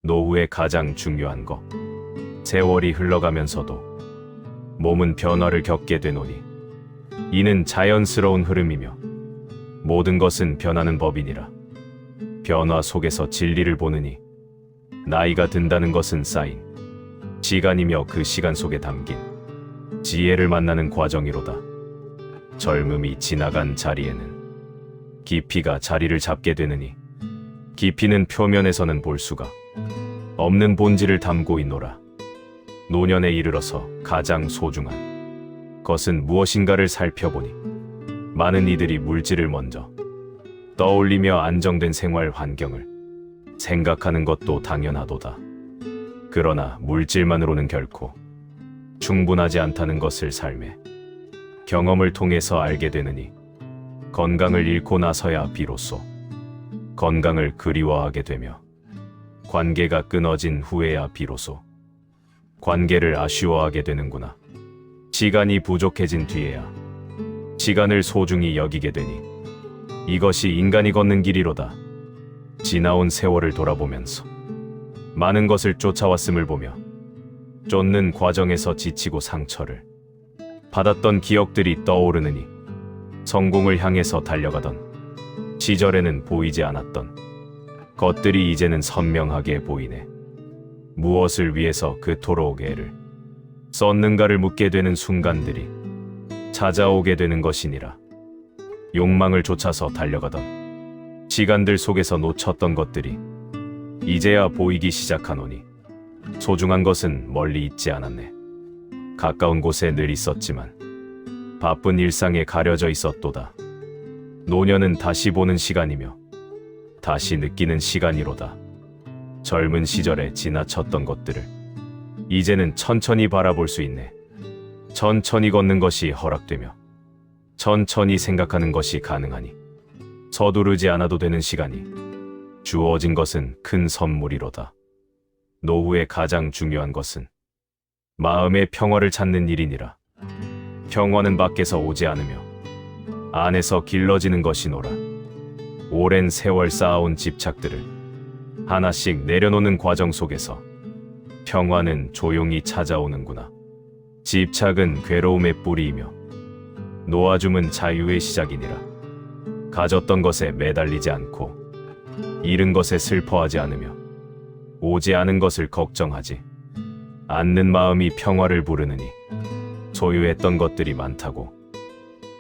노후의 가장 중요한 것. 세월이 흘러가면서도 몸은 변화를 겪게 되노니 이는 자연스러운 흐름이며 모든 것은 변하는 법이니라. 변화 속에서 진리를 보느니 나이가 든다는 것은 쌓인 시간이며 그 시간 속에 담긴 지혜를 만나는 과정이로다. 젊음이 지나간 자리에는 깊이가 자리를 잡게 되느니 깊이는 표면에서는 볼 수가 없는 본질을 담고 있노라. 노년에 이르러서 가장 소중한 것은 무엇인가를 살펴보니 많은 이들이 물질을 먼저 떠올리며 안정된 생활 환경을 생각하는 것도 당연하도다. 그러나 물질만으로는 결코 충분하지 않다는 것을 삶의 경험을 통해서 알게 되느니 건강을 잃고 나서야 비로소 건강을 그리워하게 되며 관계가 끊어진 후에야 비로소 관계를 아쉬워하게 되는구나. 시간이 부족해진 뒤에야 시간을 소중히 여기게 되니 이것이 인간이 걷는 길이로다. 지나온 세월을 돌아보면서 많은 것을 쫓아왔음을 보며 쫓는 과정에서 지치고 상처를 받았던 기억들이 떠오르느니 성공을 향해서 달려가던 시절에는 보이지 않았던 것들이 이제는 선명하게 보이네. 무엇을 위해서 그토록 애를 썼는가를 묻게 되는 순간들이 찾아오게 되는 것이니라. 욕망을 쫓아서 달려가던 시간들 속에서 놓쳤던 것들이 이제야 보이기 시작하노니 소중한 것은 멀리 있지 않았네. 가까운 곳에 늘 있었지만 바쁜 일상에 가려져 있었도다. 노년은 다시 보는 시간이며 다시 느끼는 시간이로다. 젊은 시절에 지나쳤던 것들을 이제는 천천히 바라볼 수 있네. 천천히 걷는 것이 허락되며 천천히 생각하는 것이 가능하니 서두르지 않아도 되는 시간이 주어진 것은 큰 선물이로다. 노후의 가장 중요한 것은 마음의 평화를 찾는 일이니라. 평화는 밖에서 오지 않으며 안에서 길러지는 것이노라. 오랜 세월 쌓아온 집착들을 하나씩 내려놓는 과정 속에서 평화는 조용히 찾아오는구나. 집착은 괴로움의 뿌리이며 놓아줌은 자유의 시작이니라. 가졌던 것에 매달리지 않고 잃은 것에 슬퍼하지 않으며 오지 않은 것을 걱정하지 않는 마음이 평화를 부르느니 소유했던 것들이 많다고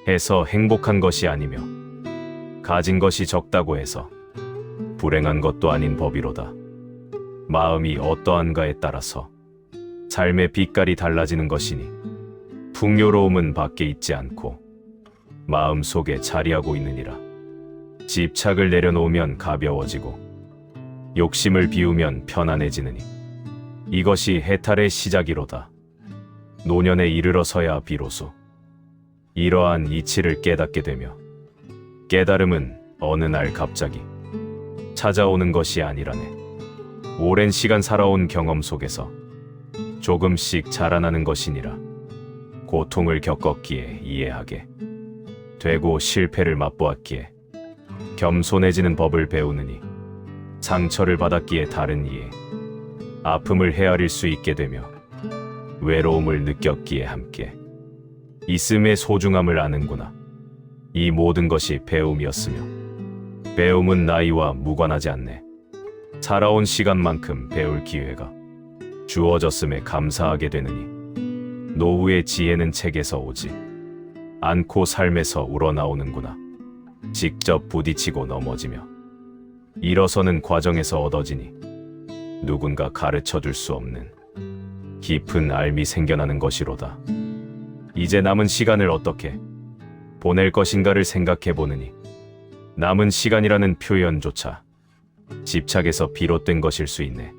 해서 행복한 것이 아니며 가진 것이 적다고 해서 불행한 것도 아닌 법이로다. 마음이 어떠한가에 따라서 삶의 빛깔이 달라지는 것이니 풍요로움은 밖에 있지 않고 마음 속에 자리하고 있느니라. 집착을 내려놓으면 가벼워지고 욕심을 비우면 편안해지느니 이것이 해탈의 시작이로다. 노년에 이르러서야 비로소 이러한 이치를 깨닫게 되며 깨달음은 어느 날 갑자기 찾아오는 것이 아니라네. 오랜 시간 살아온 경험 속에서 조금씩 자라나는 것이니라. 고통을 겪었기에 이해하게 되고 실패를 맛보았기에 겸손해지는 법을 배우느니 상처를 받았기에 다른 이에 아픔을 헤아릴 수 있게 되며 외로움을 느꼈기에 함께 있음의 소중함을 아는구나. 이 모든 것이 배움이었으며 배움은 나이와 무관하지 않네. 살아온 시간만큼 배울 기회가 주어졌음에 감사하게 되느니 노후의 지혜는 책에서 오지 않고 삶에서 우러나오는구나. 직접 부딪히고 넘어지며 일어서는 과정에서 얻어지니 누군가 가르쳐줄 수 없는 깊은 알미 생겨나는 것이로다. 이제 남은 시간을 어떻게 보낼 것인가를 생각해 보느니 남은 시간이라는 표현조차 집착에서 비롯된 것일 수 있네.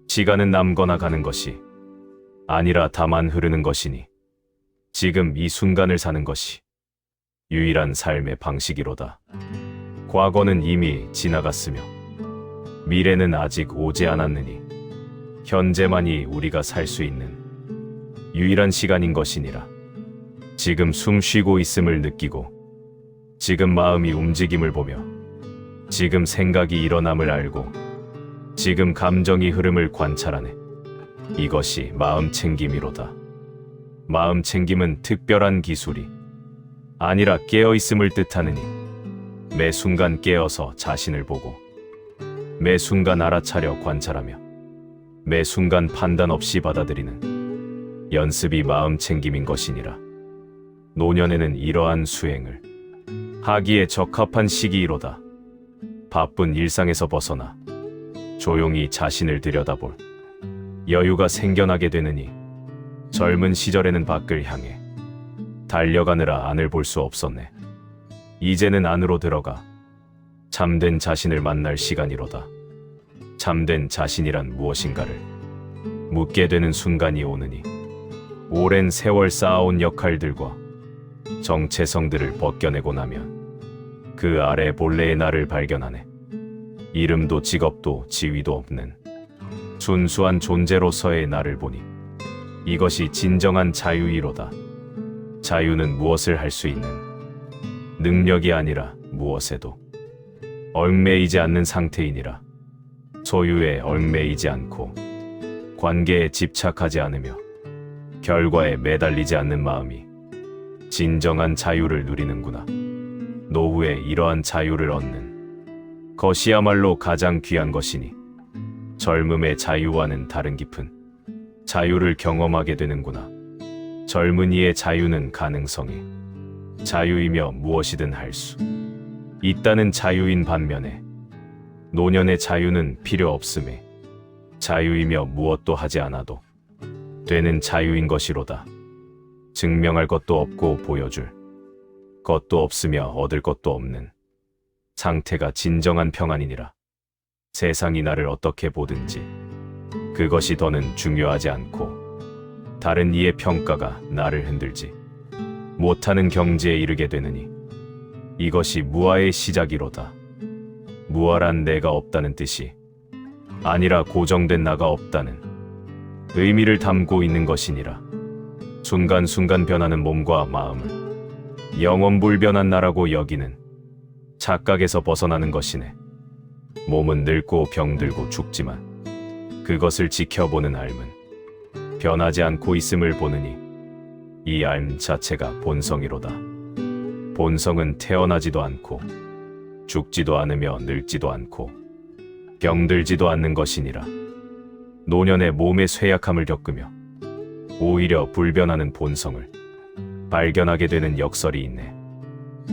시간은 남거나 가는 것이 아니라 다만 흐르는 것이니 지금 이 순간을 사는 것이 유일한 삶의 방식이로다. 과거는 이미 지나갔으며 미래는 아직 오지 않았느니 현재만이 우리가 살 수 있는 유일한 시간인 것이니라. 지금 숨 쉬고 있음을 느끼고 지금 마음이 움직임을 보며 지금 생각이 일어남을 알고 지금 감정이 흐름을 관찰하네. 이것이 마음 챙김이로다. 마음 챙김은 특별한 기술이 아니라 깨어있음을 뜻하느니 매 순간 깨어서 자신을 보고 매 순간 알아차려 관찰하며 매 순간 판단 없이 받아들이는 연습이 마음 챙김인 것이니라. 노년에는 이러한 수행을 하기에 적합한 시기이로다. 바쁜 일상에서 벗어나 조용히 자신을 들여다볼 여유가 생겨나게 되느니 젊은 시절에는 밖을 향해 달려가느라 안을 볼 수 없었네. 이제는 안으로 들어가 참된 자신을 만날 시간이로다. 참된 자신이란 무엇인가를 묻게 되는 순간이 오느니 오랜 세월 쌓아온 역할들과 정체성들을 벗겨내고 나면 그 아래 본래의 나를 발견하네. 이름도 직업도 지위도 없는 순수한 존재로서의 나를 보니 이것이 진정한 자유이로다. 자유는 무엇을 할 수 있는 능력이 아니라 무엇에도 얽매이지 않는 상태이니라. 소유에 얽매이지 않고 관계에 집착하지 않으며 결과에 매달리지 않는 마음이 진정한 자유를 누리는구나. 노후에 이러한 자유를 얻는 것이야말로 가장 귀한 것이니 젊음의 자유와는 다른 깊은 자유를 경험하게 되는구나. 젊은이의 자유는 가능성이 자유이며 무엇이든 할 수 있다는 자유인 반면에 노년의 자유는 필요 없음에 자유이며 무엇도 하지 않아도 되는 자유인 것이로다. 증명할 것도 없고 보여줄 것도 없으며 얻을 것도 없는 상태가 진정한 평안이니라. 세상이 나를 어떻게 보든지 그것이 더는 중요하지 않고 다른 이의 평가가 나를 흔들지 못하는 경지에 이르게 되느니 이것이 무아의 시작이로다. 무아란 내가 없다는 뜻이 아니라 고정된 나가 없다는 의미를 담고 있는 것이니라. 순간순간 변하는 몸과 마음을 영원불변한 나라고 여기는 착각에서 벗어나는 것이네. 몸은 늙고 병들고 죽지만 그것을 지켜보는 삶은 변하지 않고 있음을 보느니 이 삶 자체가 본성이로다. 본성은 태어나지도 않고 죽지도 않으며 늙지도 않고 병들지도 않는 것이니라. 노년의 몸의 쇠약함을 겪으며 오히려 불변하는 본성을 발견하게 되는 역설이 있네.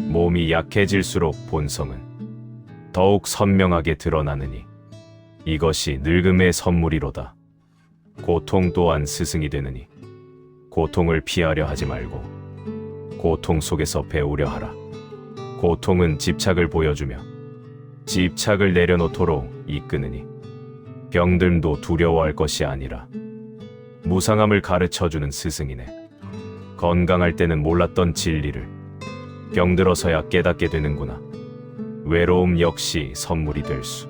몸이 약해질수록 본성은 더욱 선명하게 드러나느니 이것이 늙음의 선물이로다. 고통 또한 스승이 되느니 고통을 피하려 하지 말고 고통 속에서 배우려 하라. 고통은 집착을 보여주며 집착을 내려놓도록 이끄느니 병듦도 두려워할 것이 아니라 무상함을 가르쳐주는 스승이네. 건강할 때는 몰랐던 진리를 병들어서야 깨닫게 되는구나. 외로움 역시 선물이 될 수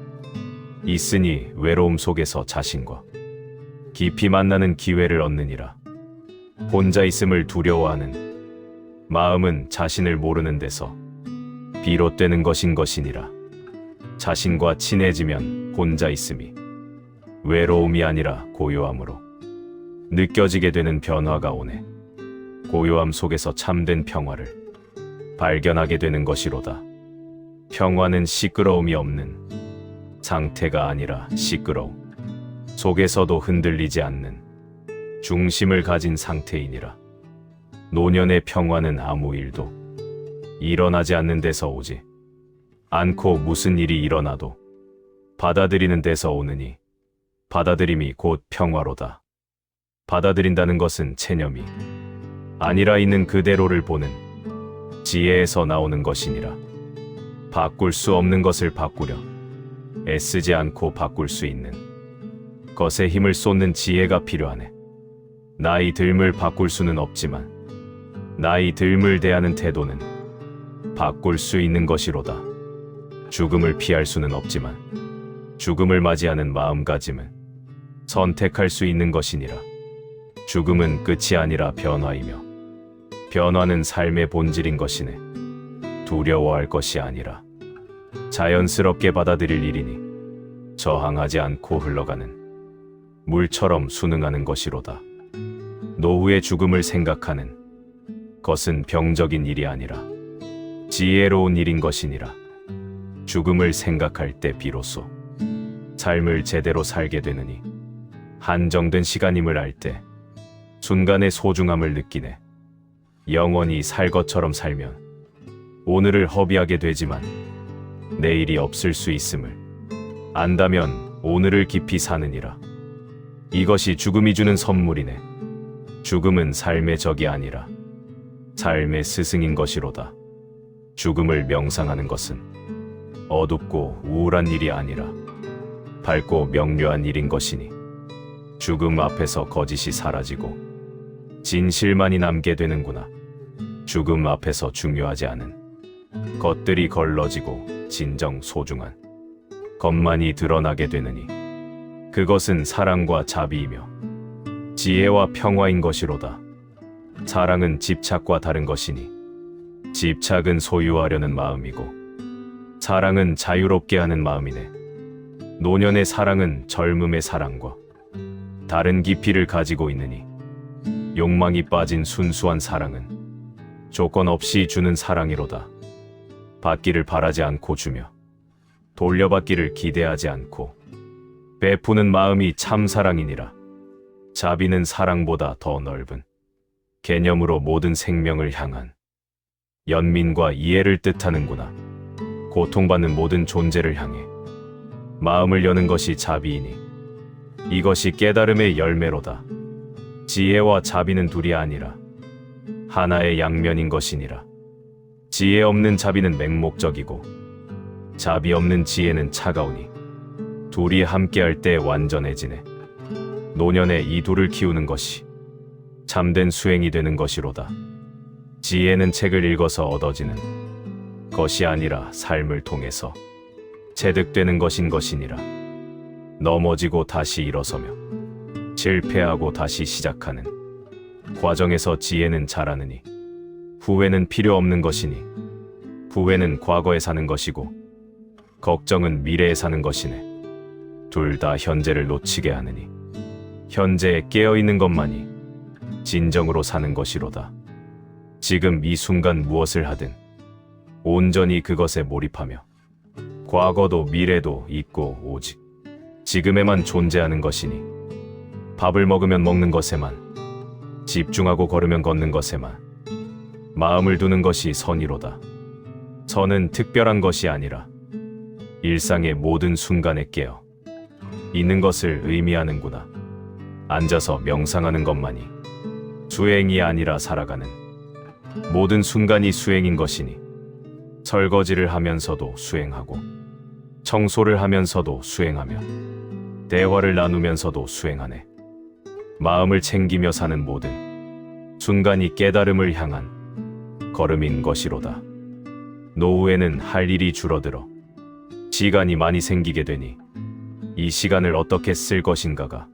있으니 외로움 속에서 자신과 깊이 만나는 기회를 얻느니라. 혼자 있음을 두려워하는 마음은 자신을 모르는 데서 비롯되는 것인 것이니라. 자신과 친해지면 혼자 있음이 외로움이 아니라 고요함으로 느껴지게 되는 변화가 오네. 고요함 속에서 참된 평화를 발견하게 되는 것이로다. 평화는 시끄러움이 없는 상태가 아니라 시끄러움 속에서도 흔들리지 않는 중심을 가진 상태이니라. 노년의 평화는 아무 일도 일어나지 않는 데서 오지 않고 무슨 일이 일어나도 받아들이는 데서 오느니 받아들임이 곧 평화로다. 받아들인다는 것은 체념이 아니라 있는 그대로를 보는 지혜에서 나오는 것이니라. 바꿀 수 없는 것을 바꾸려 애쓰지 않고 바꿀 수 있는 것에 힘을 쏟는 지혜가 필요하네. 나이 듦을 바꿀 수는 없지만 나이 듦을 대하는 태도는 바꿀 수 있는 것이로다. 죽음을 피할 수는 없지만 죽음을 맞이하는 마음가짐은 선택할 수 있는 것이니라. 죽음은 끝이 아니라 변화이며 변화는 삶의 본질인 것이네. 두려워할 것이 아니라 자연스럽게 받아들일 일이니 저항하지 않고 흘러가는 물처럼 순응하는 것이로다. 노후의 죽음을 생각하는 것은 병적인 일이 아니라 지혜로운 일인 것이니라. 죽음을 생각할 때 비로소 삶을 제대로 살게 되느니 한정된 시간임을 알 때 순간의 소중함을 느끼네. 영원히 살 것처럼 살면 오늘을 허비하게 되지만 내일이 없을 수 있음을 안다면 오늘을 깊이 사느니라. 이것이 죽음이 주는 선물이네. 죽음은 삶의 적이 아니라 삶의 스승인 것이로다. 죽음을 명상하는 것은 어둡고 우울한 일이 아니라 밝고 명료한 일인 것이니 죽음 앞에서 거짓이 사라지고 진실만이 남게 되는구나. 죽음 앞에서 중요하지 않은 것들이 걸러지고 진정 소중한 것만이 드러나게 되느니 그것은 사랑과 자비이며 지혜와 평화인 것이로다. 사랑은 집착과 다른 것이니 집착은 소유하려는 마음이고 사랑은 자유롭게 하는 마음이네. 노년의 사랑은 젊음의 사랑과 다른 깊이를 가지고 있느니 욕망이 빠진 순수한 사랑은 조건 없이 주는 사랑이로다. 받기를 바라지 않고 주며 돌려받기를 기대하지 않고 베푸는 마음이 참 사랑이니라. 자비는 사랑보다 더 넓은 개념으로 모든 생명을 향한 연민과 이해를 뜻하는구나. 고통받는 모든 존재를 향해 마음을 여는 것이 자비이니 이것이 깨달음의 열매로다. 지혜와 자비는 둘이 아니라 하나의 양면인 것이니라. 지혜 없는 자비는 맹목적이고 자비 없는 지혜는 차가우니 둘이 함께할 때 완전해지네. 노년에 이 둘을 키우는 것이 참된 수행이 되는 것이로다. 지혜는 책을 읽어서 얻어지는 것이 아니라 삶을 통해서 체득되는 것인 것이니라. 넘어지고 다시 일어서며 실패하고 다시 시작하는 과정에서 지혜는 자라느니 후회는 필요 없는 것이니 후회는 과거에 사는 것이고 걱정은 미래에 사는 것이네. 둘 다 현재를 놓치게 하느니 현재에 깨어있는 것만이 진정으로 사는 것이로다. 지금 이 순간 무엇을 하든 온전히 그것에 몰입하며 과거도 미래도 잊고 오직 지금에만 존재하는 것이니 밥을 먹으면 먹는 것에만 집중하고 걸으면 걷는 것에만 마음을 두는 것이 선이로다. 선은 특별한 것이 아니라 일상의 모든 순간에 깨어 있는 것을 의미하는구나. 앉아서 명상하는 것만이 수행이 아니라 살아가는 모든 순간이 수행인 것이니 설거지를 하면서도 수행하고 청소를 하면서도 수행하며 대화를 나누면서도 수행하네. 마음을 챙기며 사는 모든 순간이 깨달음을 향한 걸음인 것이로다. 노후에는 할 일이 줄어들어 시간이 많이 생기게 되니 이 시간을 어떻게 쓸 것인가가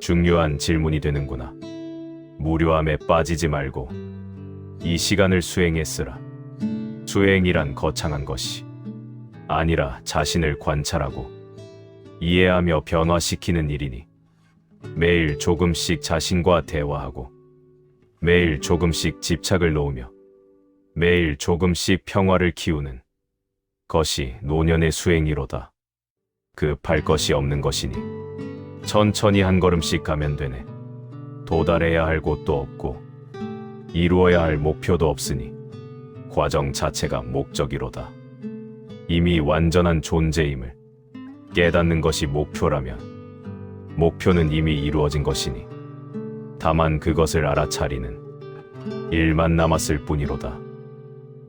중요한 질문이 되는구나. 무료함에 빠지지 말고 이 시간을 수행에 쓰라. 수행이란 거창한 것이 아니라 자신을 관찰하고 이해하며 변화시키는 일이니 매일 조금씩 자신과 대화하고 매일 조금씩 집착을 놓으며 매일 조금씩 평화를 키우는 것이 노년의 수행이로다. 급할 것이 없는 것이니 천천히 한 걸음씩 가면 되네. 도달해야 할 곳도 없고 이루어야 할 목표도 없으니 과정 자체가 목적이로다. 이미 완전한 존재임을 깨닫는 것이 목표라면 목표는 이미 이루어진 것이니 다만 그것을 알아차리는 일만 남았을 뿐이로다.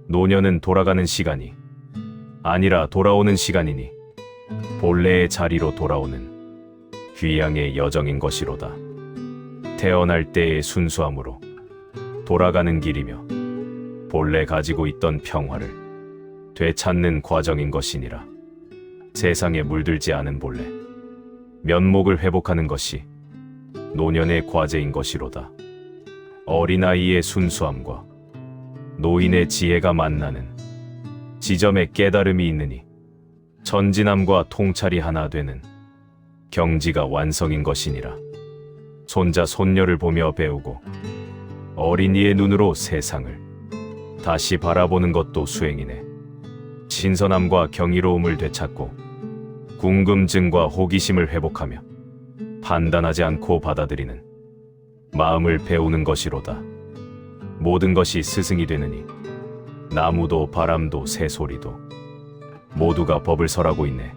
노년은 돌아가는 시간이 아니라 돌아오는 시간이니 본래의 자리로 돌아오는 귀향의 여정인 것이로다. 태어날 때의 순수함으로 돌아가는 길이며 본래 가지고 있던 평화를 되찾는 과정인 것이니라. 세상에 물들지 않은 본래 면목을 회복하는 것이 노년의 과제인 것이로다. 어린아이의 순수함과 노인의 지혜가 만나는 지점에 깨달음이 있느니 전진함과 통찰이 하나 되는 경지가 완성인 것이니라. 손자 손녀를 보며 배우고 어린이의 눈으로 세상을 다시 바라보는 것도 수행이네. 신선함과 경이로움을 되찾고 궁금증과 호기심을 회복하며 판단하지 않고 받아들이는 마음을 배우는 것이로다. 모든 것이 스승이 되느니 나무도 바람도 새소리도 모두가 법을 설하고 있네.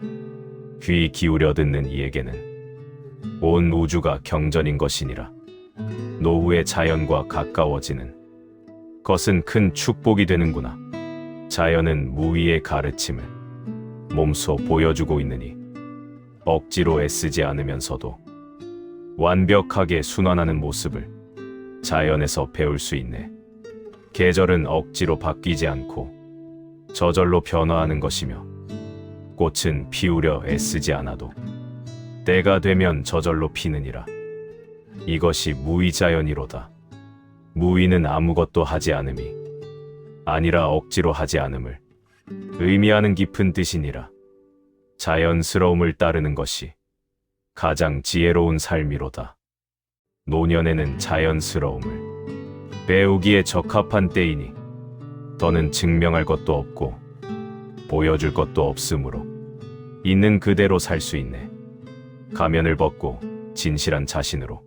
귀 기울여 듣는 이에게는 온 우주가 경전인 것이니라. 노후의 자연과 가까워지는 것은 큰 축복이 되는구나. 자연은 무의의 가르침을 몸소 보여주고 있느니 억지로 애쓰지 않으면서도 완벽하게 순환하는 모습을 자연에서 배울 수 있네. 계절은 억지로 바뀌지 않고 저절로 변화하는 것이며 꽃은 피우려 애쓰지 않아도 때가 되면 저절로 피느니라. 이것이 무의자연이로다. 무의는 아무것도 하지 않음이 아니라 억지로 하지 않음을 의미하는 깊은 뜻이니라. 자연스러움을 따르는 것이 가장 지혜로운 삶이로다. 노년에는 자연스러움을 배우기에 적합한 때이니 더는 증명할 것도 없고 보여줄 것도 없으므로 있는 그대로 살 수 있네. 가면을 벗고 진실한 자신으로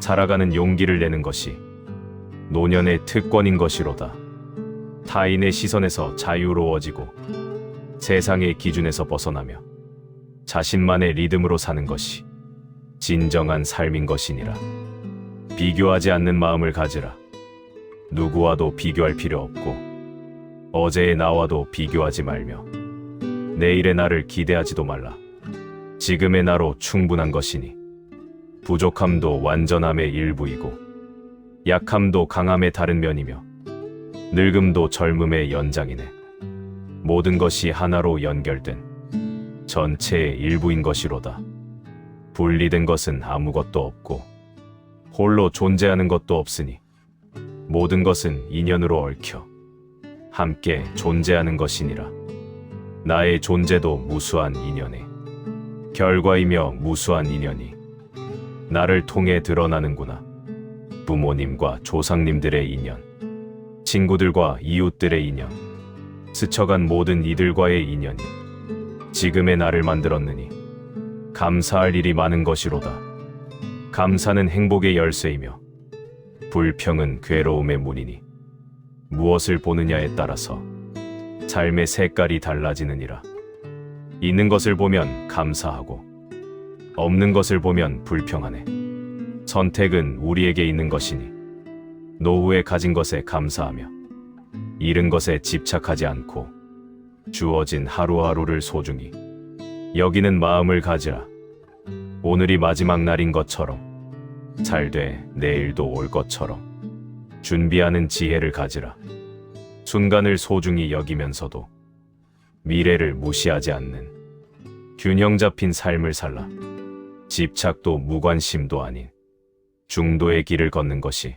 살아가는 용기를 내는 것이 노년의 특권인 것이로다. 타인의 시선에서 자유로워지고 세상의 기준에서 벗어나며 자신만의 리듬으로 사는 것이 진정한 삶인 것이니라. 비교하지 않는 마음을 가지라. 누구와도 비교할 필요 없고 어제의 나와도 비교하지 말며 내일의 나를 기대하지도 말라. 지금의 나로 충분한 것이니 부족함도 완전함의 일부이고 약함도 강함의 다른 면이며 늙음도 젊음의 연장이네. 모든 것이 하나로 연결된 전체의 일부인 것이로다. 분리된 것은 아무것도 없고 홀로 존재하는 것도 없으니 모든 것은 인연으로 얽혀 함께 존재하는 것이니라. 나의 존재도 무수한 인연의 결과이며 무수한 인연이 나를 통해 드러나는구나. 부모님과 조상님들의 인연, 친구들과 이웃들의 인연, 스쳐간 모든 이들과의 인연이 지금의 나를 만들었느니 감사할 일이 많은 것이로다. 감사는 행복의 열쇠이며 불평은 괴로움의 문이니 무엇을 보느냐에 따라서 삶의 색깔이 달라지느니라. 있는 것을 보면 감사하고 없는 것을 보면 불평하네. 선택은 우리에게 있는 것이니 노후에 가진 것에 감사하며 잃은 것에 집착하지 않고 주어진 하루하루를 소중히 여기는 마음을 가지라. 오늘이 마지막 날인 것처럼 잘돼 내일도 올 것처럼 준비하는 지혜를 가지라. 순간을 소중히 여기면서도 미래를 무시하지 않는 균형 잡힌 삶을 살라. 집착도 무관심도 아닌 중도의 길을 걷는 것이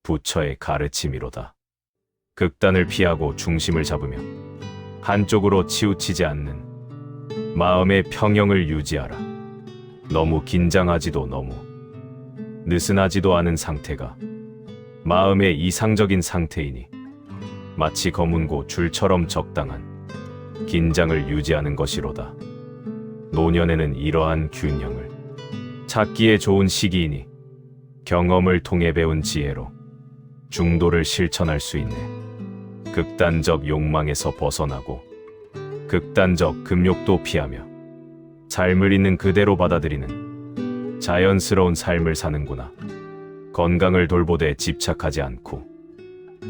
부처의 가르침이로다. 극단을 피하고 중심을 잡으며 한쪽으로 치우치지 않는 마음의 평형을 유지하라. 너무 긴장하지도 너무 느슨하지도 않은 상태가 마음의 이상적인 상태이니 마치 검은고 줄처럼 적당한 긴장을 유지하는 것이로다. 노년에는 이러한 균형을 찾기에 좋은 시기이니 경험을 통해 배운 지혜로 중도를 실천할 수 있네. 극단적 욕망에서 벗어나고 극단적 금욕도 피하며 삶을 있는 그대로 받아들이는 자연스러운 삶을 사는구나. 건강을 돌보되 집착하지 않고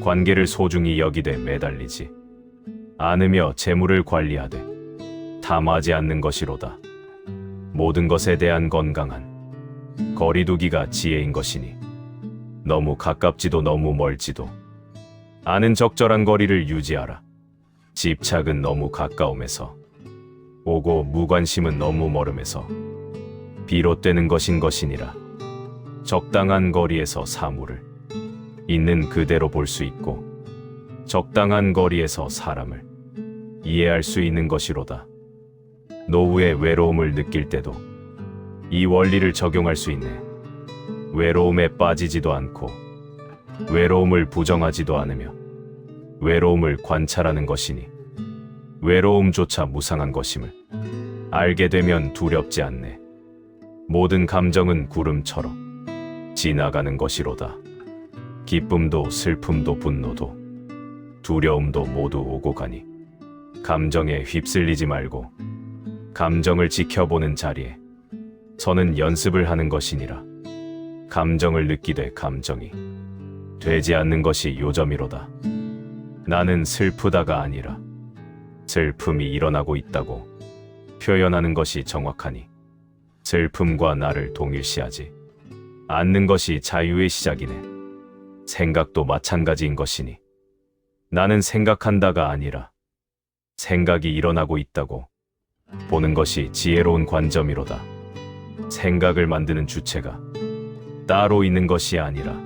관계를 소중히 여기되 매달리지 않으며 재물을 관리하되 탐하지 않는 것이로다. 모든 것에 대한 건강한 거리두기가 지혜인 것이니 너무 가깝지도 너무 멀지도 않은 적절한 거리를 유지하라. 집착은 너무 가까움에서 오고 무관심은 너무 멀음에서 비롯되는 것인 것이니라. 적당한 거리에서 사물을 있는 그대로 볼 수 있고 적당한 거리에서 사람을 이해할 수 있는 것이로다. 노후의 외로움을 느낄 때도 이 원리를 적용할 수 있네. 외로움에 빠지지도 않고 외로움을 부정하지도 않으며 외로움을 관찰하는 것이니 외로움조차 무상한 것임을 알게 되면 두렵지 않네. 모든 감정은 구름처럼 지나가는 것이로다. 기쁨도 슬픔도 분노도 두려움도 모두 오고 가니 감정에 휩쓸리지 말고 감정을 지켜보는 자리에 서는 연습을 하는 것이니라. 감정을 느끼되 감정이 되지 않는 것이 요점이로다. 나는 슬프다가 아니라 슬픔이 일어나고 있다고 표현하는 것이 정확하니 슬픔과 나를 동일시하지 않는 것이 자유의 시작이네. 생각도 마찬가지인 것이니 나는 생각한다가 아니라 생각이 일어나고 있다고 보는 것이 지혜로운 관점이로다. 생각을 만드는 주체가 따로 있는 것이 아니라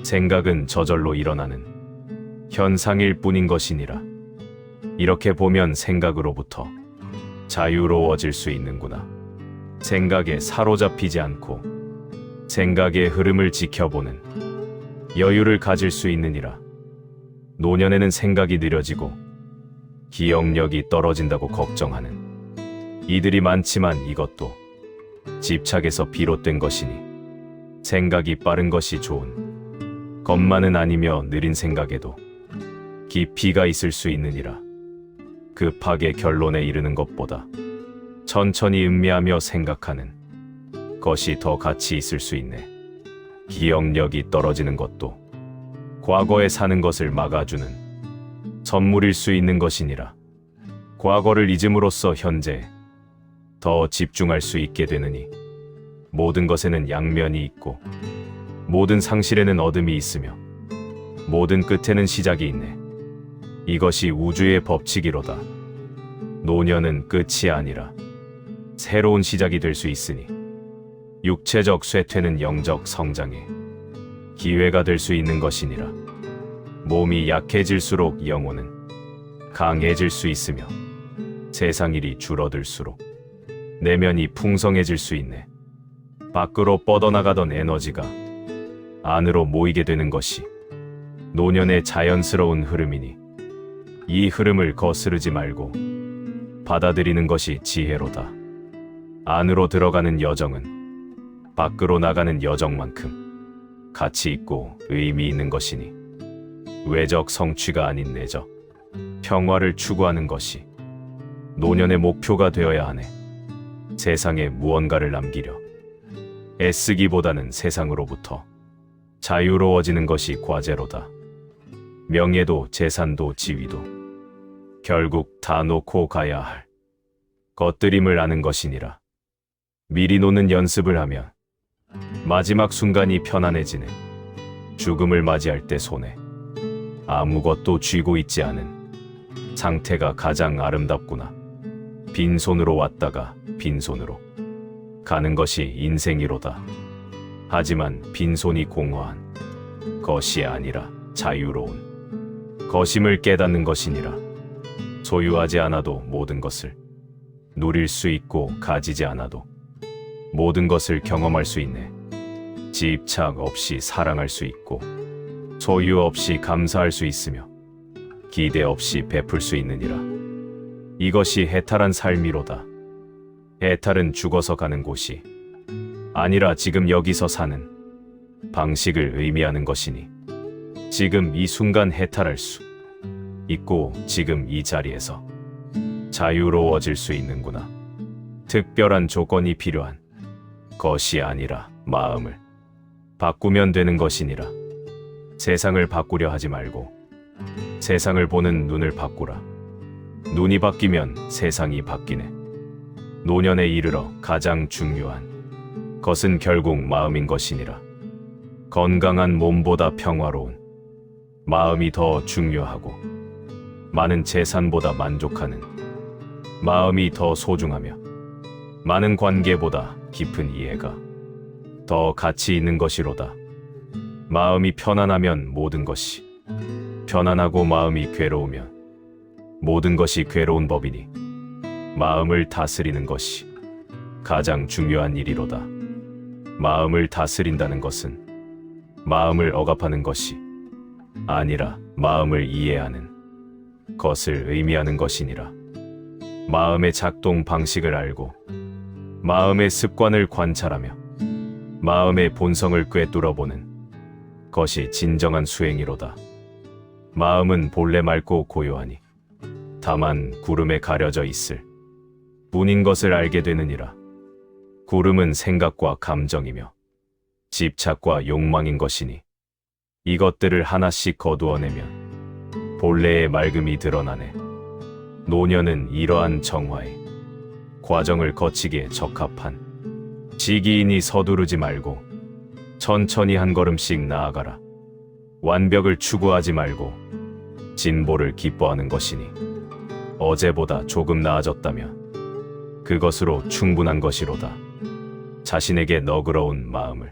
생각은 저절로 일어나는 현상일 뿐인 것이니라. 이렇게 보면 생각으로부터 자유로워질 수 있는구나. 생각에 사로잡히지 않고 생각의 흐름을 지켜보는 여유를 가질 수 있느니라. 노년에는 생각이 느려지고 기억력이 떨어진다고 걱정하는 이들이 많지만 이것도 집착에서 비롯된 것이니 생각이 빠른 것이 좋은 것만은 아니며 느린 생각에도 깊이가 있을 수 있느니라. 급하게 결론에 이르는 것보다 천천히 음미하며 생각하는 것이 더 가치 있을 수 있네. 기억력이 떨어지는 것도 과거에 사는 것을 막아주는 선물일 수 있는 것이니라. 과거를 잊음으로써 현재에 더 집중할 수 있게 되느니 모든 것에는 양면이 있고 모든 상실에는 어둠이 있으며 모든 끝에는 시작이 있네. 이것이 우주의 법칙이로다. 노년은 끝이 아니라 새로운 시작이 될 수 있으니 육체적 쇠퇴는 영적 성장의 기회가 될 수 있는 것이니라. 몸이 약해질수록 영혼은 강해질 수 있으며 세상 일이 줄어들수록 내면이 풍성해질 수 있네. 밖으로 뻗어나가던 에너지가 안으로 모이게 되는 것이 노년의 자연스러운 흐름이니 이 흐름을 거스르지 말고 받아들이는 것이 지혜로다. 안으로 들어가는 여정은 밖으로 나가는 여정만큼 가치 있고 의미 있는 것이니 외적 성취가 아닌 내적 평화를 추구하는 것이 노년의 목표가 되어야 하네. 세상에 무언가를 남기려 애쓰기보다는 세상으로부터 자유로워지는 것이 과제로다. 명예도 재산도 지위도 결국 다 놓고 가야 할 것들임을 아는 것이니라. 미리 노는 연습을 하면 마지막 순간이 편안해지네. 죽음을 맞이할 때 손에 아무것도 쥐고 있지 않은 상태가 가장 아름답구나. 빈손으로 왔다가 빈손으로 가는 것이 인생이로다. 하지만 빈손이 공허한 것이 아니라 자유로운 것임을 깨닫는 것이니라. 소유하지 않아도 모든 것을 누릴 수 있고 가지지 않아도 모든 것을 경험할 수 있네. 집착 없이 사랑할 수 있고 소유 없이 감사할 수 있으며 기대 없이 베풀 수 있느니라. 이것이 해탈한 삶이로다. 해탈은 죽어서 가는 곳이 아니라 지금 여기서 사는 방식을 의미하는 것이니 지금 이 순간 해탈할 수 있고 지금 이 자리에서 자유로워질 수 있는구나. 특별한 조건이 필요한 것이 아니라 마음을 바꾸면 되는 것이니라. 세상을 바꾸려 하지 말고 세상을 보는 눈을 바꾸라. 눈이 바뀌면 세상이 바뀌네. 노년에 이르러 가장 중요한 것은 결국 마음인 것이니라. 건강한 몸보다 평화로운 마음이 더 중요하고 많은 재산보다 만족하는 마음이 더 소중하며 많은 관계보다 깊은 이해가 더 가치 있는 것이로다. 마음이 편안하면 모든 것이 편안하고 마음이 괴로우면 모든 것이 괴로운 법이니 마음을 다스리는 것이 가장 중요한 일이로다. 마음을 다스린다는 것은 마음을 억압하는 것이 아니라 마음을 이해하는 것을 의미하는 것이니라. 마음의 작동 방식을 알고 마음의 습관을 관찰하며 마음의 본성을 꿰뚫어보는 것이 진정한 수행이로다. 마음은 본래 맑고 고요하니 다만 구름에 가려져 있을 뿐인 것을 알게 되느니라. 구름은 생각과 감정이며 집착과 욕망인 것이니 이것들을 하나씩 거두어내면 본래의 맑음이 드러나네. 노년은 이러한 정화의 과정을 거치기에 적합한 시기이니 서두르지 말고 천천히 한 걸음씩 나아가라. 완벽을 추구하지 말고 진보를 기뻐하는 것이니 어제보다 조금 나아졌다면 그것으로 충분한 것이로다. 자신에게 너그러운 마음을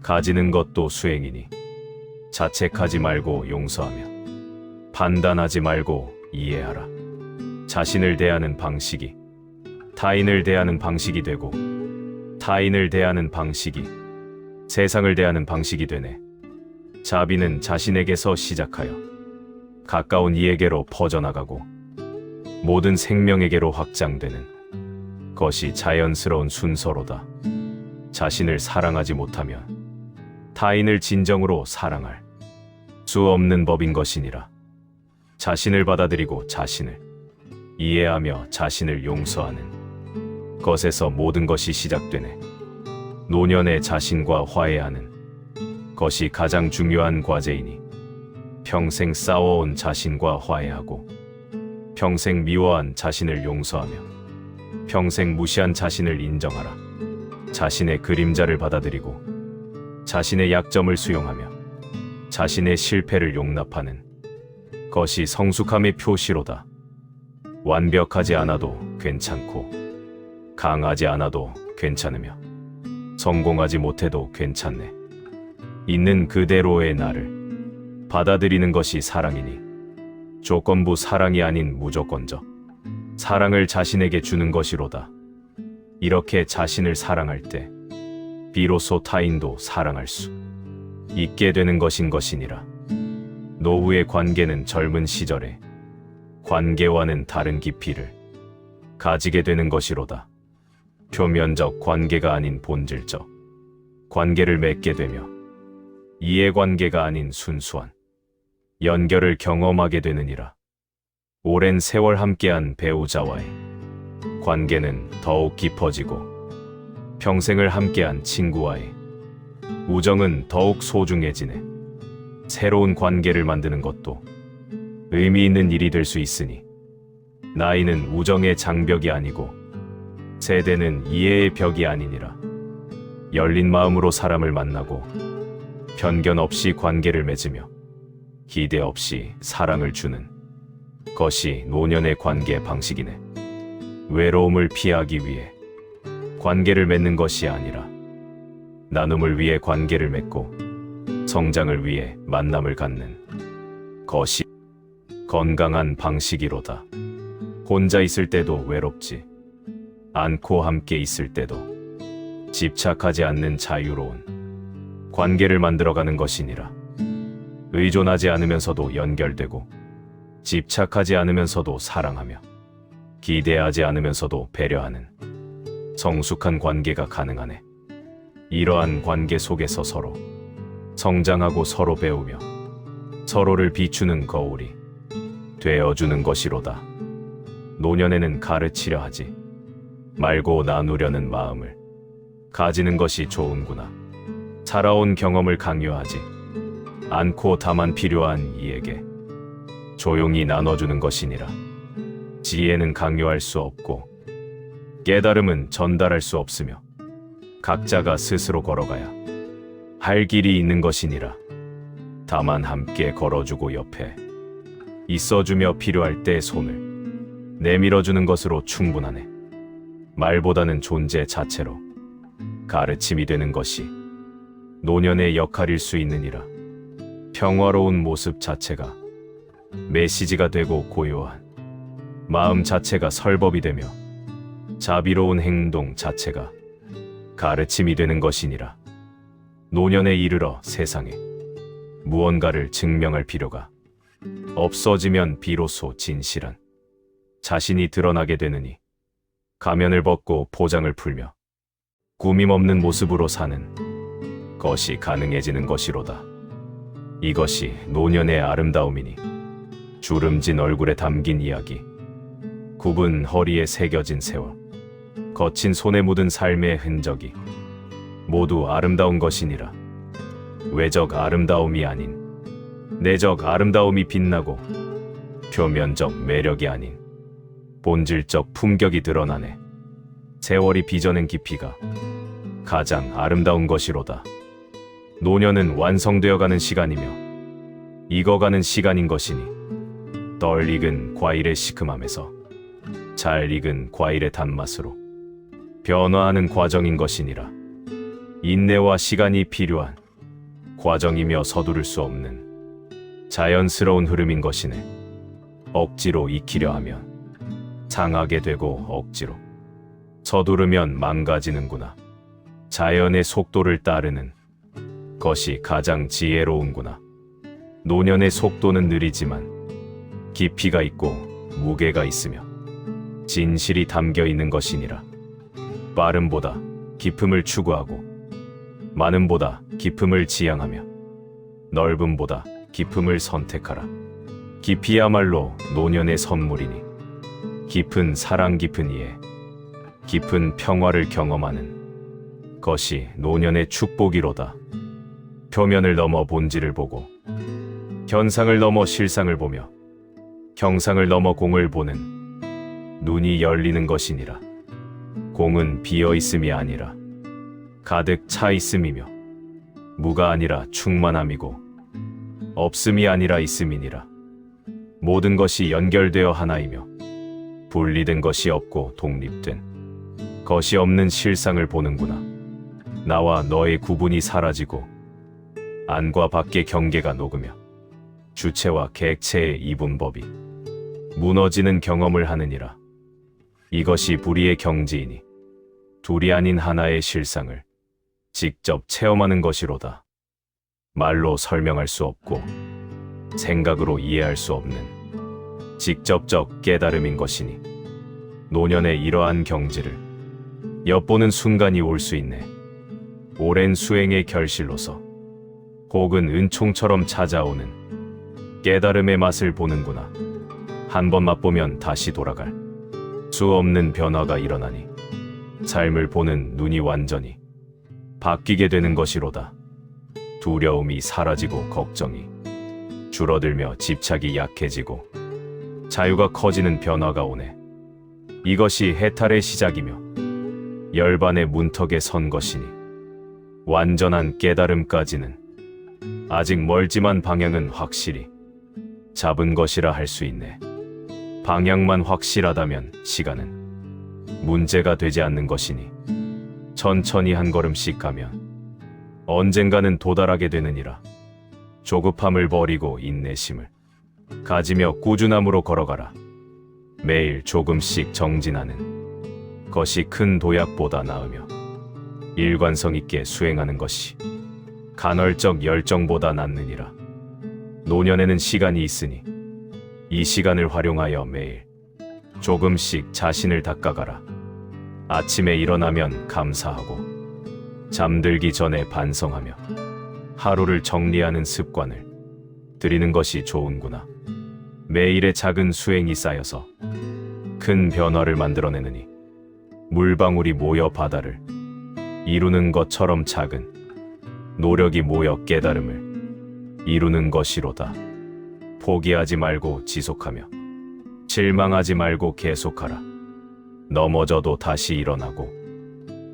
가지는 것도 수행이니 자책하지 말고 용서하며 판단하지 말고 이해하라. 자신을 대하는 방식이 타인을 대하는 방식이 되고 타인을 대하는 방식이 세상을 대하는 방식이 되네. 자비는 자신에게서 시작하여 가까운 이에게로 퍼져나가고 모든 생명에게로 확장되는 것이 자연스러운 순서로다. 자신을 사랑하지 못하면 타인을 진정으로 사랑할 수 없는 법인 것이니라. 자신을 받아들이고 자신을 이해하며 자신을 용서하는 것에서 모든 것이 시작되네. 노년의 자신과 화해하는 것이 가장 중요한 과제이니 평생 싸워온 자신과 화해하고 평생 미워한 자신을 용서하며 평생 무시한 자신을 인정하라. 자신의 그림자를 받아들이고 자신의 약점을 수용하며 자신의 실패를 용납하는 것이 성숙함의 표시로다. 완벽하지 않아도 괜찮고 강하지 않아도 괜찮으며 성공하지 못해도 괜찮네. 있는 그대로의 나를 받아들이는 것이 사랑이니 조건부 사랑이 아닌 무조건적 사랑을 자신에게 주는 것이로다. 이렇게 자신을 사랑할 때 비로소 타인도 사랑할 수 있게 되는 것인 것이니라. 노후의 관계는 젊은 시절의 관계와는 다른 깊이를 가지게 되는 것이로다. 표면적 관계가 아닌 본질적 관계를 맺게 되며 이해관계가 아닌 순수한 연결을 경험하게 되느니라. 오랜 세월 함께한 배우자와의 관계는 더욱 깊어지고 평생을 함께한 친구와의 우정은 더욱 소중해지네. 새로운 관계를 만드는 것도 의미 있는 일이 될 수 있으니 나이는 우정의 장벽이 아니고 세대는 이해의 벽이 아니니라. 열린 마음으로 사람을 만나고 편견 없이 관계를 맺으며 기대 없이 사랑을 주는 것이 노년의 관계 방식이네. 외로움을 피하기 위해 관계를 맺는 것이 아니라 나눔을 위해 관계를 맺고 성장을 위해 만남을 갖는 것이 건강한 방식이로다. 혼자 있을 때도 외롭지 않고 함께 있을 때도 집착하지 않는 자유로운 관계를 만들어가는 것이니라. 의존하지 않으면서도 연결되고 집착하지 않으면서도 사랑하며 기대하지 않으면서도 배려하는 성숙한 관계가 가능하네. 이러한 관계 속에서 서로 성장하고 서로 배우며 서로를 비추는 거울이 되어주는 것이로다. 노년에는 가르치려 하지 말고 나누려는 마음을 가지는 것이 좋은구나. 살아온 경험을 강요하지 않고 다만 필요한 이에게 조용히 나눠주는 것이니라. 지혜는 강요할 수 없고 깨달음은 전달할 수 없으며 각자가 스스로 걸어가야 할 길이 있는 것이니라. 다만 함께 걸어주고 옆에 있어주며 필요할 때 손을 내밀어주는 것으로 충분하네. 말보다는 존재 자체로 가르침이 되는 것이 노년의 역할일 수 있느니라. 평화로운 모습 자체가 메시지가 되고 고요한 마음 자체가 설법이 되며 자비로운 행동 자체가 가르침이 되는 것이니라. 노년에 이르러 세상에 무언가를 증명할 필요가 없어지면 비로소 진실한 자신이 드러나게 되느니 가면을 벗고 포장을 풀며 꾸밈 없는 모습으로 사는 것이 가능해지는 것이로다. 이것이 노년의 아름다움이니 주름진 얼굴에 담긴 이야기, 굽은 허리에 새겨진 세월, 거친 손에 묻은 삶의 흔적이 모두 아름다운 것이니라. 외적 아름다움이 아닌 내적 아름다움이 빛나고 표면적 매력이 아닌 본질적 품격이 드러나네. 세월이 빚어낸 깊이가 가장 아름다운 것이로다. 노년은 완성되어가는 시간이며 익어가는 시간인 것이니 덜 익은 과일의 시큼함에서 잘 익은 과일의 단맛으로 변화하는 과정인 것이니라. 인내와 시간이 필요한 과정이며 서두를 수 없는 자연스러운 흐름인 것이네. 억지로 익히려 하면 상하게 되고 억지로 서두르면 망가지는구나. 자연의 속도를 따르는 것이 가장 지혜로운구나. 노년의 속도는 느리지만 깊이가 있고 무게가 있으며 진실이 담겨 있는 것이니라. 빠름보다 깊음을 추구하고 많음보다 깊음을 지향하며 넓음보다 깊음을 선택하라. 깊이야말로 노년의 선물이니 깊은 사랑, 깊은 이해, 깊은 평화를 경험하는 것이 노년의 축복이로다. 표면을 넘어 본질을 보고 현상을 넘어 실상을 보며 경상을 넘어 공을 보는 눈이 열리는 것이니라. 공은 비어 있음이 아니라 가득 차 있음이며 무가 아니라 충만함이고 없음이 아니라 있음이니라. 모든 것이 연결되어 하나이며 분리된 것이 없고 독립된 것이 없는 실상을 보는구나. 나와 너의 구분이 사라지고 안과 밖의 경계가 녹으며 주체와 객체의 이분법이 무너지는 경험을 하느니라. 이것이 불의의 경지이니 둘이 아닌 하나의 실상을 직접 체험하는 것이로다. 말로 설명할 수 없고 생각으로 이해할 수 없는 직접적 깨달음인 것이니 노년의 이러한 경지를 엿보는 순간이 올 수 있네. 오랜 수행의 결실로서 혹은 은총처럼 찾아오는 깨달음의 맛을 보는구나. 한 번 맛보면 다시 돌아갈 수 없는 변화가 일어나니 삶을 보는 눈이 완전히 바뀌게 되는 것이로다. 두려움이 사라지고 걱정이 줄어들며 집착이 약해지고 자유가 커지는 변화가 오네. 이것이 해탈의 시작이며 열반의 문턱에 선 것이니 완전한 깨달음까지는 아직 멀지만 방향은 확실히 잡은 것이라 할 수 있네. 방향만 확실하다면 시간은 문제가 되지 않는 것이니 천천히 한 걸음씩 가면 언젠가는 도달하게 되느니라. 조급함을 버리고 인내심을 가지며 꾸준함으로 걸어가라. 매일 조금씩 정진하는 것이 큰 도약보다 나으며 일관성 있게 수행하는 것이 간헐적 열정보다 낫느니라. 노년에는 시간이 있으니 이 시간을 활용하여 매일 조금씩 자신을 닦아가라. 아침에 일어나면 감사하고 잠들기 전에 반성하며 하루를 정리하는 습관을 들이는 것이 좋은구나. 매일의 작은 수행이 쌓여서 큰 변화를 만들어내느니 물방울이 모여 바다를 이루는 것처럼 작은 노력이 모여 깨달음을 이루는 것이로다. 포기하지 말고 지속하며 실망하지 말고 계속하라. 넘어져도 다시 일어나고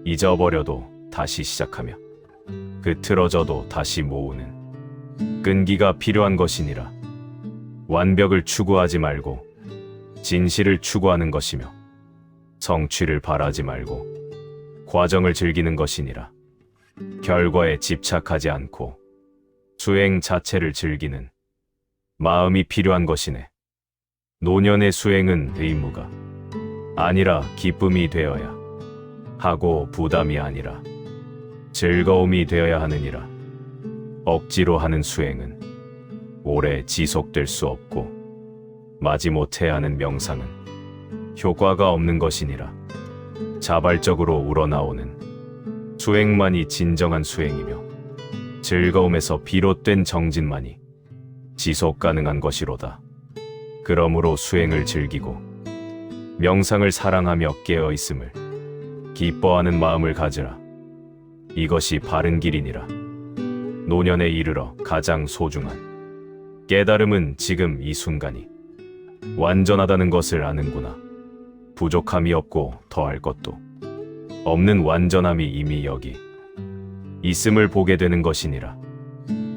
잊어버려도 다시 시작하며 흐트러져도 다시 모으는 끈기가 필요한 것이니라. 완벽을 추구하지 말고 진실을 추구하는 것이며 성취를 바라지 말고 과정을 즐기는 것이니라. 결과에 집착하지 않고 수행 자체를 즐기는 마음이 필요한 것이네. 노년의 수행은 의무가 아니라 기쁨이 되어야 하고 부담이 아니라 즐거움이 되어야 하느니라. 억지로 하는 수행은 오래 지속될 수 없고 마지못해 하는 명상은 효과가 없는 것이니라. 자발적으로 우러나오는 수행만이 진정한 수행이며 즐거움에서 비롯된 정진만이 지속 가능한 것이로다. 그러므로 수행을 즐기고 명상을 사랑하며 깨어 있음을 기뻐하는 마음을 가지라. 이것이 바른 길이니라. 노년에 이르러 가장 소중한 깨달음은 지금 이 순간이 완전하다는 것을 아는구나. 부족함이 없고 더할 것도 없는 완전함이 이미 여기 있음을 보게 되는 것이니라.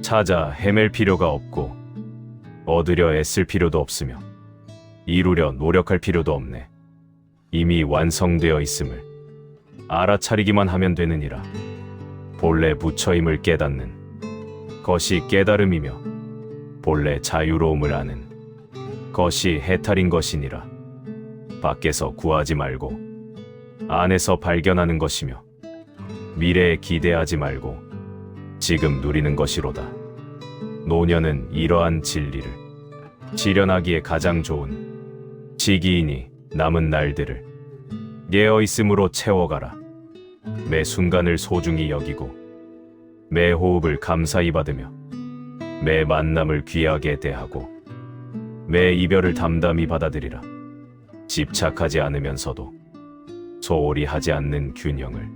찾아 헤맬 필요가 없고 얻으려 애쓸 필요도 없으며 이루려 노력할 필요도 없네. 이미 완성되어 있음을 알아차리기만 하면 되느니라. 본래 부처임을 깨닫는 것이 깨달음이며 본래 자유로움을 아는 것이 해탈인 것이니라. 밖에서 구하지 말고 안에서 발견하는 것이며 미래에 기대하지 말고 지금 누리는 것이로다. 노년은 이러한 진리를 실현하기에 가장 좋은 시기이니 남은 날들을 깨어 있음으로 채워가라. 매 순간을 소중히 여기고 매 호흡을 감사히 받으며 매 만남을 귀하게 대하고 매 이별을 담담히 받아들이라. 집착하지 않으면서도 소홀히 하지 않는 균형을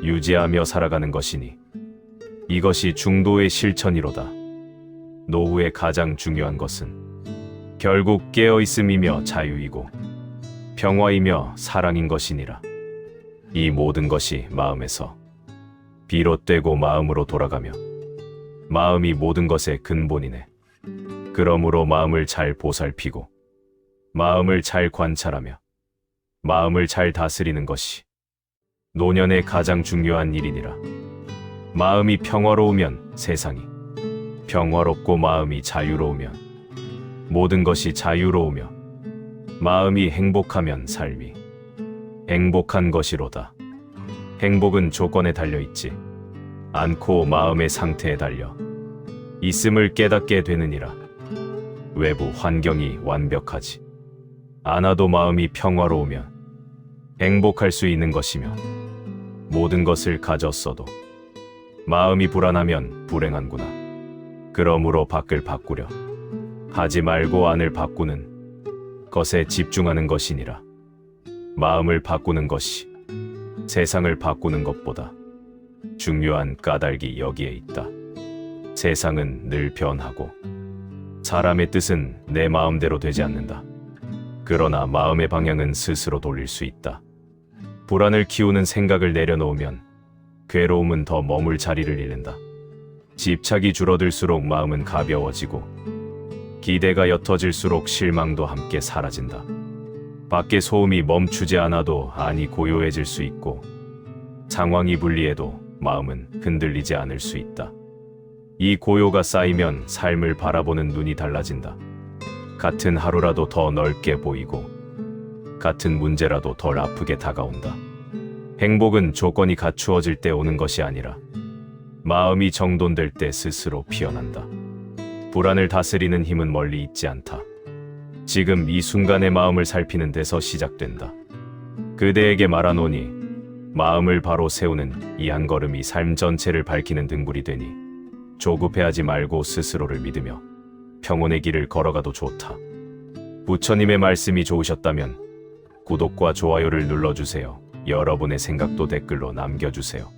유지하며 살아가는 것이니 이것이 중도의 실천이로다. 노후에 가장 중요한 것은 결국 깨어있음이며 자유이고 평화이며 사랑인 것이니라. 이 모든 것이 마음에서 비롯되고 마음으로 돌아가며 마음이 모든 것의 근본이네. 그러므로 마음을 잘 보살피고 마음을 잘 관찰하며 마음을 잘 다스리는 것이 노년의 가장 중요한 일이니라. 마음이 평화로우면 세상이 평화롭고 마음이 자유로우면 모든 것이 자유로우며 마음이 행복하면 삶이 행복한 것이로다. 행복은 조건에 달려있지 않고 마음의 상태에 달려 있음을 깨닫게 되느니라. 외부 환경이 완벽하지 않아도 마음이 평화로우면 행복할 수 있는 것이며 모든 것을 가졌어도 마음이 불안하면 불행한구나. 그러므로 밖을 바꾸려 하지 말고 안을 바꾸는 것에 집중하는 것이니라. 마음을 바꾸는 것이 세상을 바꾸는 것보다 중요한 까닭이 여기에 있다. 세상은 늘 변하고 사람의 뜻은 내 마음대로 되지 않는다. 그러나 마음의 방향은 스스로 돌릴 수 있다. 불안을 키우는 생각을 내려놓으면 괴로움은 더 머물 자리를 잃는다. 집착이 줄어들수록 마음은 가벼워지고 기대가 옅어질수록 실망도 함께 사라진다. 밖의 소음이 멈추지 않아도 안이 고요해질 수 있고 상황이 불리해도 마음은 흔들리지 않을 수 있다. 이 고요가 쌓이면 삶을 바라보는 눈이 달라진다. 같은 하루라도 더 넓게 보이고 같은 문제라도 덜 아프게 다가온다. 행복은 조건이 갖추어질 때 오는 것이 아니라 마음이 정돈될 때 스스로 피어난다. 불안을 다스리는 힘은 멀리 있지 않다. 지금 이 순간의 마음을 살피는 데서 시작된다. 그대에게 말하노니 마음을 바로 세우는 이 한 걸음이 삶 전체를 밝히는 등불이 되니 조급해하지 말고 스스로를 믿으며 평온의 길을 걸어가도 좋다. 부처님의 말씀이 좋으셨다면 구독과 좋아요를 눌러주세요. 여러분의 생각도 댓글로 남겨주세요.